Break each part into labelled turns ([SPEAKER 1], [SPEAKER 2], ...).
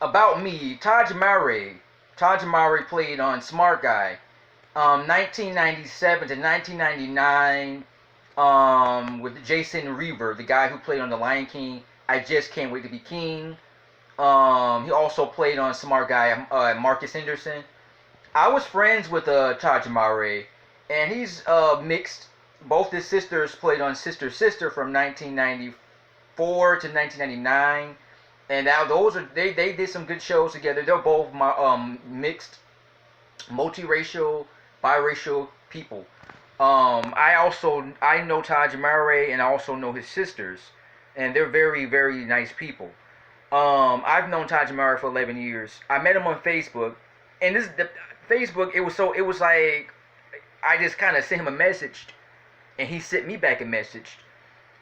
[SPEAKER 1] about me, Tahj Mowry. Tahj Mowry played on Smart Guy, 1997 to 1999, with Jason Reaver, the guy who played on The Lion King. I Just Can't Wait to Be King. He also played on Smart Guy, Marcus Henderson. I was friends with Tahj Mowry, and he's mixed. Both his sisters played on Sister Sister from 1994 to 1999, and now those are they did some good shows together. They're both mixed, multiracial, biracial people. I know Tahj Mowry, and I also know his sisters, and they're very nice people. I've known Tahj Mowry for 11 years. I met him on Facebook, and Facebook. It was like I just kind of sent him a message, and he sent me back a message.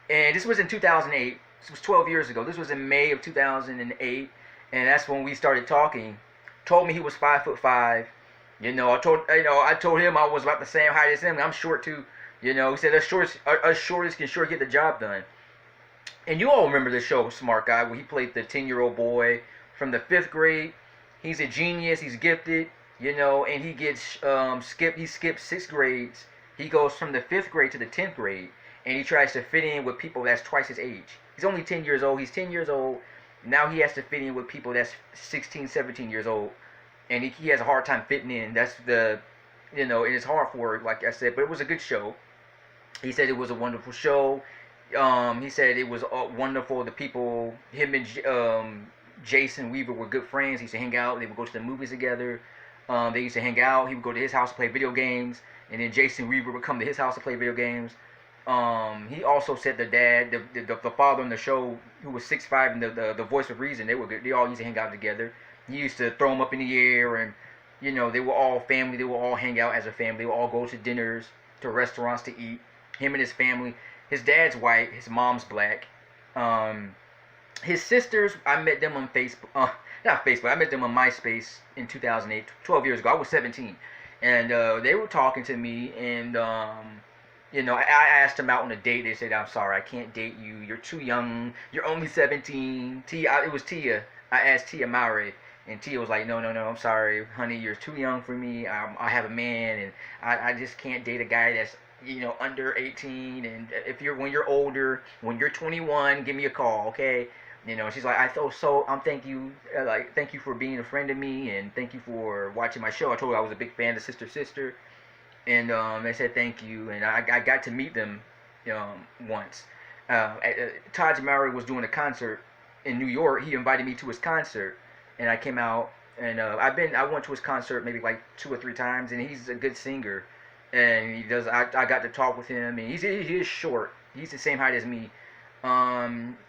[SPEAKER 1] And this was in 2008. This was 12 years ago. This was in May of 2008, and that's when we started talking. Told me he was 5'5". I told him I was about the same height as him. I'm short too. He said us shortest can sure get the job done. And you all remember the show Smart Guy, where he played the 10-year-old boy from the 5th grade. He's a genius. He's gifted. And he gets he skips 6 grades. He goes from the 5th grade to the 10th grade, and he tries to fit in with people that's twice his age. He's only 10 years old. He's 10 years old. Now he has to fit in with people that's 16, 17 years old, and he has a hard time fitting in. That's and it's hard for it, like I said, but it was a good show. He said it was a wonderful show. He said it was wonderful. The people, him and Jason Weaver were good friends. He used to hang out. They would go to the movies together. They used to hang out. He would go to his house to play video games, and then Jason Weaver would come to his house to play video games. He also said the dad, the father on the show, who was 6'5", and the voice of reason, they were good. They all used to hang out together. He used to throw them up in the air, and they were all family. They would all hang out as a family. They would all go to dinners, to restaurants to eat. Him and his family. His dad's white. His mom's black. His sisters, I met them on Facebook. Not Facebook. I met them on MySpace in 2008, 12 years ago. I was 17, and they were talking to me, and I asked them out on a date. They said, "I'm sorry, I can't date you. You're too young. You're only 17." It was Tia. I asked Tia Mowry, and Tia was like, "No, I'm sorry, honey. You're too young for me. I have a man, and I just can't date a guy that's under 18. And when you're older, when you're 21, give me a call, okay?" She's like, thank you for being a friend to me, and thank you for watching my show. I told her I was a big fan of Sister Sister, and they said thank you, and I got to meet them once. Tahj Mowry was doing a concert in New York. He invited me to his concert, and I came out, and I went to his concert maybe like 2 or 3 times, and he's a good singer, and I got to talk with him, and he is short. He's the same height as me.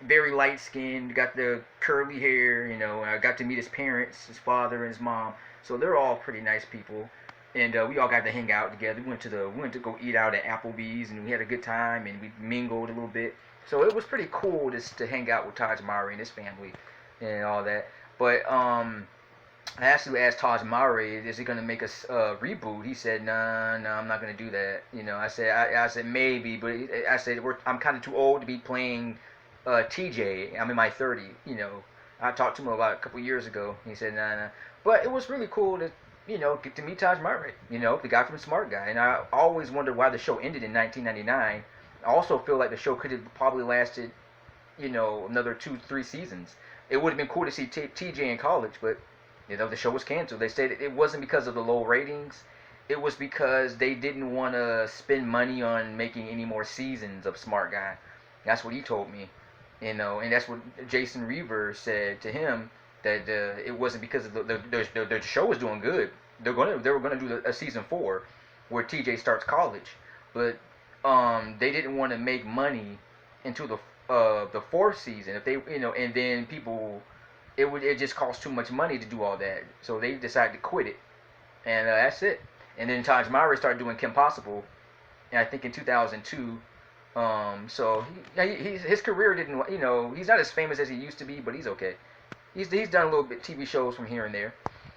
[SPEAKER 1] Very light skinned, got the curly hair, I got to meet his parents, his father and his mom. So they're all pretty nice people. And we all got to hang out together. We went to go eat out at Applebee's, and we had a good time, and we mingled a little bit. So it was pretty cool just to hang out with Tahj Mowry and his family and all that. But I actually asked Tahj Mowry, is he gonna make a reboot? He said, no, I'm not gonna do that. I said maybe, but I said I'm kind of too old to be playing TJ. I'm in my 30. I talked to him about a couple years ago. He said, nah. But it was really cool to get to meet Tahj Mowry. The guy from Smart Guy. And I always wondered why the show ended in 1999. I also feel like the show could have probably lasted, another 2-3 seasons. It would have been cool to see TJ in college, but the show was canceled. They said it wasn't because of the low ratings. It was because they didn't want to spend money on making any more seasons of Smart Guy. That's what he told me. And that's what Jason Reaver said to him, that it wasn't because of the show was doing good. They were gonna do a season 4 where TJ starts college, but they didn't want to make money into the 4th season. If they and then people. It just cost too much money to do all that, so they decided to quit it, and that's it. And then Tahj Mowry started doing Kim Possible, and I think in 2002. So his career didn't, he's not as famous as he used to be, but he's okay. He's done a little bit TV shows from here and there.